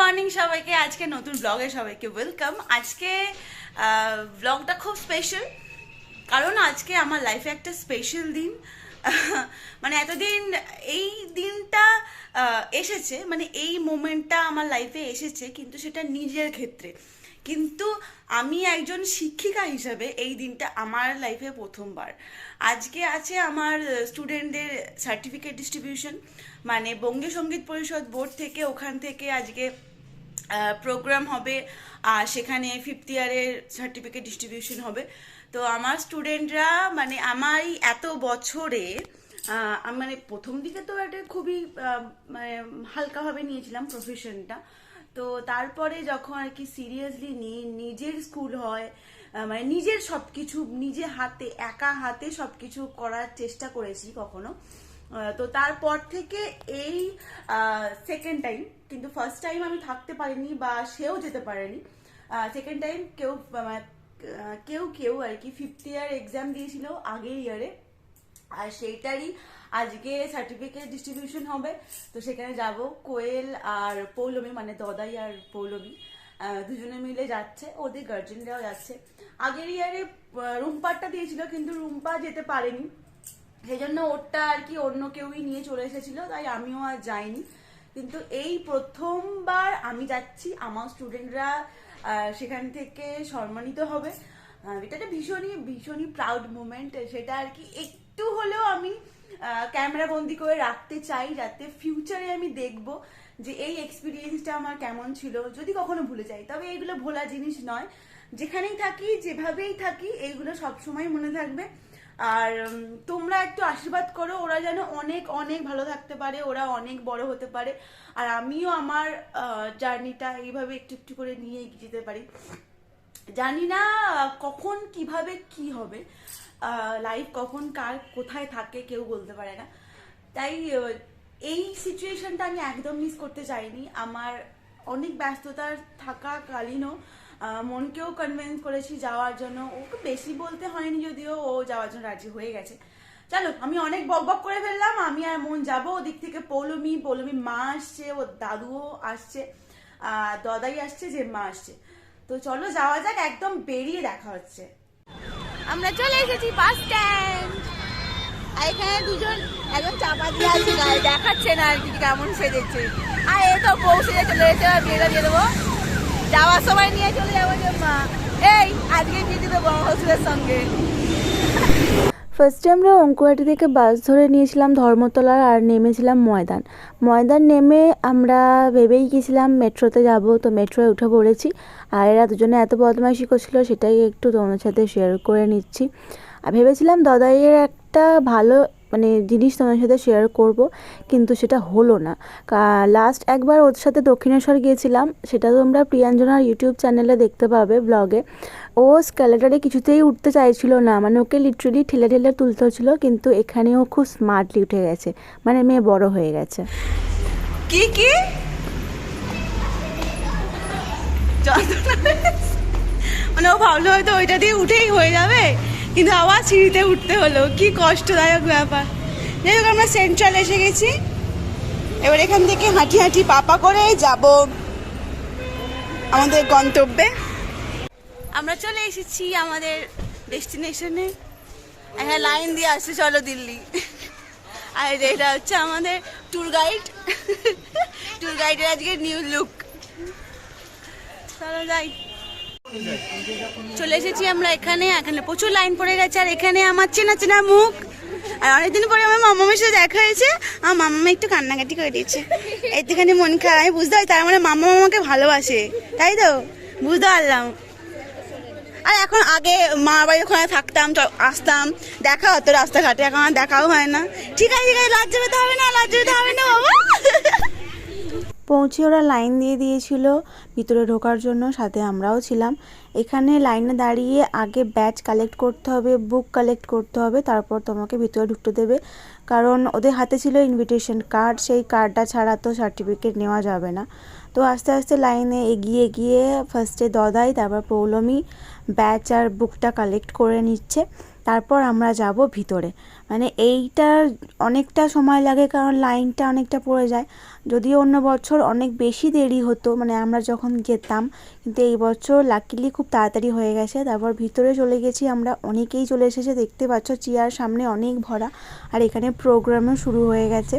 Morning সবাইকে। আজকে নতুন ব্লগে সবাইকে ওয়েলকাম। আজকে ব্লগটা খুব স্পেশাল, কারণ আজকে আমার লাইফে একটা স্পেশাল দিন। মানে এতদিন এই দিনটা এসেছে, মানে এই মোমেন্টটা আমার লাইফে এসেছে, কিন্তু সেটা নিজের ক্ষেত্রে। কিন্তু আমি একজন শিক্ষিকা হিসাবে এই দিনটা আমার লাইফে প্রথমবার। আজকে আছে আমার স্টুডেন্টদের সার্টিফিকেট ডিস্ট্রিবিউশন, মানে বঙ্গীয় সঙ্গীত পরিষদ বোর্ড থেকে, ওখান থেকে আজকে প্রোগ্রাম হবে আর সেখানে ফিফথ ইয়ারের সার্টিফিকেট ডিস্ট্রিবিউশন হবে। তো আমার স্টুডেন্টরা, মানে আমার এত বছরে মানে প্রথম দিকে তো এটা খুবই মানে হালকাভাবে নিয়েছিলাম প্রফেশনটা। তো তারপরে যখন আর কি সিরিয়াসলি নিজের স্কুল হয়, মানে নিজের সব কিছু নিজে হাতে একা হাতে সব কিছু করার চেষ্টা করেছি কখনো। তো তারপর থেকে এই সেকেন্ড টাইম, কিন্তু ফার্স্ট টাইম আমি থাকতে পারিনি বা সেও যেতে পারেনি। সেকেন্ড টাইম কেউ আর কি ফিফথ ইয়ার এক্সাম দিয়েছিল আগের ইয়ারে, আর সেইটারই আজকে সার্টিফিকেট ডিস্ট্রিবিউশন হবে। তো সেখানে যাব, কোয়েল আর পৌলমী, মানে দদাই আর পৌলমী দুজনে মিলে যাচ্ছে, ওদের গার্জেনরাও যাচ্ছে। আগের ইয়ারে রুম্পারটা দিয়েছিল, কিন্তু রুম্পা যেতে পারেনি, সেই জন্য ওরটা আর কি অন্য কেউই নিয়ে চলে এসেছিল, তাই আমিও আর যাইনি। কিন্তু এই প্রথমবার আমি যাচ্ছি, আমার স্টুডেন্টরা সেখান থেকে সম্মানিত হবে। এটা একটা ভীষণই প্রাউড মুমেন্ট। সেটা আর কি একটু হলেও আমি ক্যামেরা বন্দি করে রাখতে চাই, যাতে ফিউচারে আমি দেখব যে এই এক্সপিরিয়েন্সটা আমার কেমন ছিল। যদি কখনো ভুলে যাই, তবে এইগুলো ভোলা জিনিস নয়, যেখানেই থাকি যেভাবেই থাকি এইগুলো সবসময় মনে থাকবে। আর তোমরা একটু আশীর্বাদ করো, ওরা যেন অনেক অনেক ভালো থাকতে পারে, ওরা অনেক বড় হতে পারে, আর আমিও আমার জার্নিটা এইভাবে একটু একটু করে নিয়ে এগিয়ে যেতে পারি। জানি না কখন কিভাবে কি হবে, লাইফ কখন কার কোথায় থাকে কেউ বলতে পারে না। তাই এই সিচুয়েশনটা আমি একদম মিস করতে চাইনি। আমার অনেক ব্যস্ততার থাকাকালীনও মনকেও কনভিন্স করেছি যাওয়ার জন্য। ওকে বেশি বলতে হয়নি, যদিও ও যাওয়ার জন্য রাজি হয়ে গেছে। চলো, আমি অনেক বক করে ফেললাম। আমি আর মন যাবো ওদিক থেকে। পৌলমী মা আসছে, ওর দাদুও আসছে, দদাই আসছে, যে মা আসছে। তো চলো যাওয়া যাক, একদম বেরিয়ে দেখা হচ্ছে। আমরা চলে এসেছি বাস স্ট্যান্ড। আর এখানে দুজন একজন চাপা দিয়ে আছে, গায়ে দেখাচ্ছে না আর কি কেমন সেজেছে। আর এই তো পৌঁছে চলে এসে বিয়েটা দিয়ে দেবো, যাওয়ার সময় নিয়ে চলে যাবো যে মা এই আজকে বিয়ে দিয়ে দেবো হসুরের সঙ্গে। ফার্স্টে আমরা অঙ্কুয়াটি থেকে বাস ধরে নিয়েছিলাম ধর্মতলার, আর নেমেছিলাম ময়দান নেমে আমরা ভেবেই গেছিলাম মেট্রোতে যাব। তো মেট্রোয় উঠে পড়েছি, আর এরা দুজনে এত বদমাইশি করছিল সেটাই একটু তোমাদের সাথে শেয়ার করে নিচ্ছি। আর ভেবেছিলাম দাদাইয়ের একটা ভালো মানে জিনিস তোমাদের সাথে শেয়ার করব, কিন্তু সেটা হলো না। লাস্ট একবার ওর সাথে দক্ষিণেশ্বর গিয়েছিলাম, সেটা তোমরা প্রিয়াঞ্জনার ইউটিউব চ্যানেলে দেখতে পাবে ব্লগে। ও স্কেলেটারে কিছুতেই উঠতে চাইছিল না, মানে ওকে লিটারেলি ঠেলে ঠেলে তুলতে হচ্ছিল, কিন্তু এখানেও খুব স্মার্টলি উঠে গেছে, মানে মেয়ে বড় হয়ে গেছে। কি মানে ও ভাবলো হয়তো ওইটা দিয়ে উঠেই হয়ে যাবে, কিন্তু আবার সিঁড়িতে উঠতে হলো। কি কষ্টদায়ক ব্যাপার। যাই হোক, আমরা সেন্ট্রাল এসে গেছি। এবার এখান থেকে হাঁটি পাপা করে যাব আমাদের গন্তব্যে। আমরা চলে এসেছি আমাদের ডেস্টিনেশনে। একটা লাইন দিয়ে আসছে, চলো দিল্লি। আর এটা হচ্ছে আমাদের ট্যুর গাইডের আজকে নিউ লুক। চলো যাই। চলে এসেছি আমরা এখানে প্রচুর লাইন পড়ে গেছে। আর এখানে আমার চেনা মুখ, আর অনেকদিন পরে আমার মামামের সাথে দেখা হয়েছে। আমার মামামা একটু কান্নাকাটি করে দিয়েছে, একটুখানি মন খারাপ। আমি বুঝতে পারি, তার মানে মামা আমাকে ভালোবাসে, তাই তো বুঝতে পারলাম। আর এখন আগে মা বাড়ি ওখানে থাকতাম, আসতাম, দেখা হতো রাস্তাঘাটে, এখন আর দেখাও হয় না। ঠিক আছে লজ্জা পেতে হবে না বাবা। পৌঁছে ওরা লাইন দিয়ে দিয়েছিল ভিতরে ঢোকার জন্য, সাথে আমরাও ছিলাম। এখানে লাইনে দাঁড়িয়ে আগে ব্যাচ কালেক্ট করতে হবে, বুক কালেক্ট করতে হবে, তারপর তোমাকে ভিতরে ঢুকতে দেবে। কারণ ওদের হাতে ছিল ইনভিটেশন কার্ড, সেই কার্ডটা ছাড়া তো সার্টিফিকেট নেওয়া যাবে না। তো আস্তে আস্তে লাইনে এগিয়ে ফার্স্টে দদাই, তারপর পৌলমী ব্যাচ আর বুকটা কালেক্ট করে নিচ্ছে। তারপর আমরা যাব ভিতরে। মানে এইটা অনেকটা সময় লাগে কারণ লাইনটা অনেকটা পড়ে যায়। যদিও অন্য বছর অনেক বেশি দেরি হতো মানে আমরা যখন যেতাম, কিন্তু এই বছর লাকিলি খুব তাড়াতাড়ি হয়ে গেছে। তারপর ভিতরে চলে গেছি আমরা, অনেকেই চলে এসেছে, দেখতে পাচ্ছ চেয়ার সামনে অনেক ভরা। আর এখানে প্রোগ্রামও শুরু হয়ে গেছে।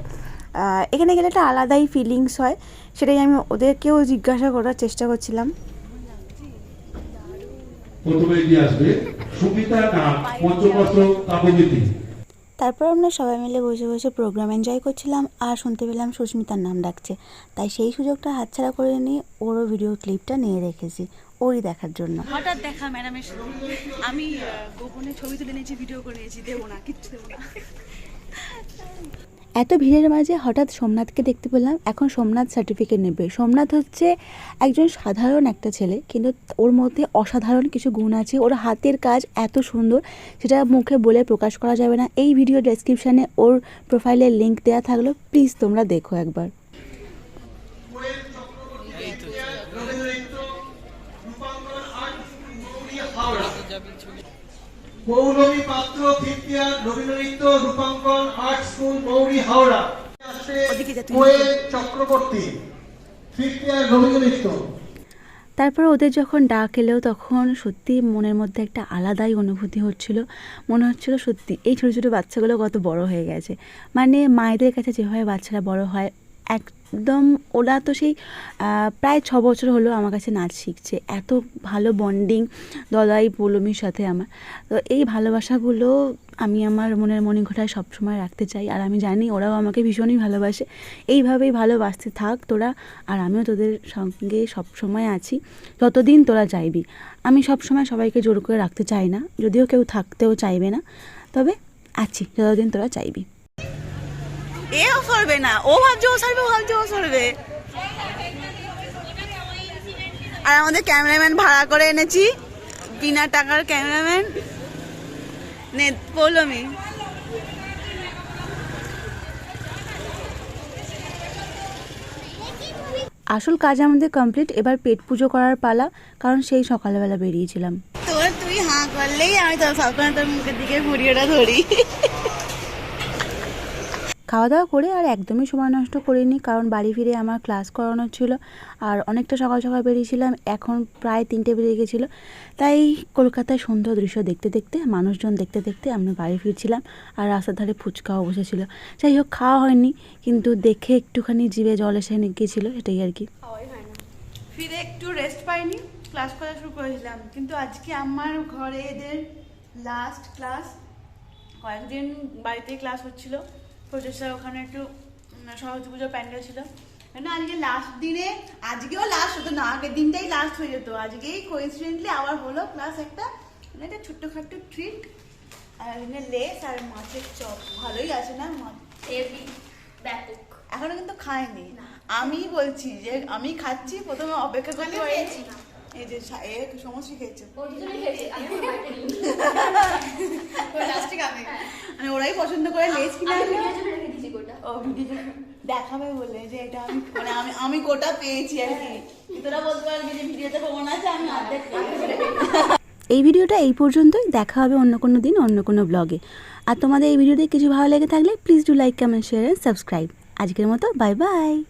এখানে গেলে একটা আলাদাই ফিলিংস হয়, সেটাই আমি ওদেরকেও জিজ্ঞাসা করার চেষ্টা করছিলাম। প্রথমে এগিয়ে আসবে সুমিতা নাগ, পঞ্চবর্ষ কাব্যগীতি। তারপর আমরা সবাই মিলে বসে বসে প্রোগ্রাম এনজয় করছিলাম আর শুনতে পেলাম সুস্মিতার নাম ডাকছে। তাই সেই সুযোগটা হাতছাড়া করে নিয়ে ওরও ভিডিও ক্লিপটা নিয়ে রেখেছি ওরই দেখার জন্য। হঠাৎ দেখা ম্যাডামের সাথে, আমি গোপনে ছবি তুলে নিয়েছি, ভিডিও করে নিয়েছি, দেবো না, কিচ্ছু দেবো না। এত ভিড়ের মাঝে হঠাৎ সোমনাথকে দেখতে পেলাম। এখন সোমনাথ সার্টিফিকেট নেবে। সোমনাথ হচ্ছে একজন সাধারণ একটা ছেলে, কিন্তু ওর মধ্যে অসাধারণ কিছু গুণ আছে। ওর হাতের কাজ এত সুন্দর, সেটা মুখে বলে প্রকাশ করা যাবে না। এই ভিডিও ডেসক্রিপশানে ওর প্রোফাইলের লিঙ্ক দেওয়া থাকলো, প্লিজ তোমরা দেখো একবার। পৌলমী পাত্র তৃতীয় রবীন্দ্রনৃত্য রূপাঙ্কন আর্ট স্কুল মৌরি হাওড়া। কোয়েল চক্রবর্তী তৃতীয় রবীন্দ্রনৃত্য। তারপর ওদের যখন ডাক এলো তখন সত্যি মনের মধ্যে একটা আলাদাই অনুভূতি হচ্ছিল। মনে হচ্ছিল সত্যি এই ছোটো ছোটো বাচ্চাগুলো কত বড় হয়ে গেছে। মানে মায়েদের কাছে যেভাবে বাচ্চারা বড় হয় একদম, ওরা তো সেই প্রায় 6 বছর হলো আমার কাছে নাচ শিখছে। এত ভালো বন্ডিং দদাই পৌলমীর সাথে আমার। তো এই ভালোবাসাগুলো আমি আমার মনের মণিকোঠায় সবসময় রাখতে চাই, আর আমি জানি ওরাও আমাকে ভীষণই ভালোবাসে। এইভাবেই ভালোবাসতে থাক তোরা, আর আমিও তোদের সঙ্গে সবসময় আছি যতদিন তোরা চাইবি। আমি সবসময় সবাইকে জোর করে রাখতে চাই না, যদিও কেউ থাকতেও চাইবে না, তবে আছি যতদিন তোরা চাইবি। এও সরবে না, ও ভাবছে ও সরবে, ও ভাবছে ও সরবে। আর আমাদের ক্যামেরাম্যান ভাড়া করে এনেছি, বিনা টাকার ক্যামেরাম্যান নে পৌলমী। আসল কাজ আমাদের কমপ্লিট, এবার পেট পুজো করার পালা, কারণ সেই সকালবেলা বেরিয়েছিলাম। তুই হাঁ করলেই আমি তোর সবসময় তোর মুখের দিকে ঘুরিয়েটা ধরি। খাওয়া দাওয়া করে আর একদমই সময় নষ্ট করিনি, কারণ বাড়ি ফিরে আমার ক্লাস করানোর ছিল আর অনেকটা সকাল সকাল বেরিয়েছিলাম। এখন প্রায় 3টে বেজে গেছিলো। তাই কলকাতায় সুন্দর দৃশ্য দেখতে দেখতে, মানুষজন দেখতে দেখতে আমরা বাড়ি ফিরছিলাম। আর রাস্তার ধারে ফুচকাও বসেছিল। যাই হোক, খাওয়া হয়নি, কিন্তু দেখে একটুখানি জিভে জল এসে গিয়েছিলো, এটাই আর কি। ফিরে একটু রেস্ট পাইনি, ক্লাস করা শুরু করেছিলাম। কিন্তু আজকে আমার ঘরে এদের লাস্ট ক্লাস। কয়েকদিন বাড়িতে ক্লাস হচ্ছিল, প্রচেষ্টা ওখানে একটু সরস্বতী পুজোর প্যান্ডেল ছিল। না আজকে লাস্ট দিনে, আজকেও লাস্ট হতো না, আগের দিনটাই লাস্ট হয়ে যেত। আজকেই কোইন্সিডেন্টলি আবার হলো ক্লাস একটা, মানে একটা ছোট্টখাট্টো ট্রিট। আর এখানে লেস আর মাছের চপ ভালোই আছে না? ব্যাপক। এখনো কিন্তু খাইনি। আমি বলছি যে আমি খাচ্ছি, প্রথমে অপেক্ষা করতে পেরেছি। এই যে সমস্ত খেয়েছে, মানে ওরাই পছন্দ করে লেস কিনে দেখাবে বলে যে এটা আমি, মানে আমি গোটা পেয়েছি আর কি। তোরা বলতে পারবি যে ভিডিওতে প্রমাণ আছে আমি অর্ধেক পেয়েছি। এই ভিডিওটা এই পর্যন্তই, দেখা হবে অন্য কোনো দিন অন্য কোনো ব্লগে। আর তোমাদের এই ভিডিওতে কিছু ভালো লেগে থাকলে please do like, comment, share and subscribe. আজকের মতো বাই বাই।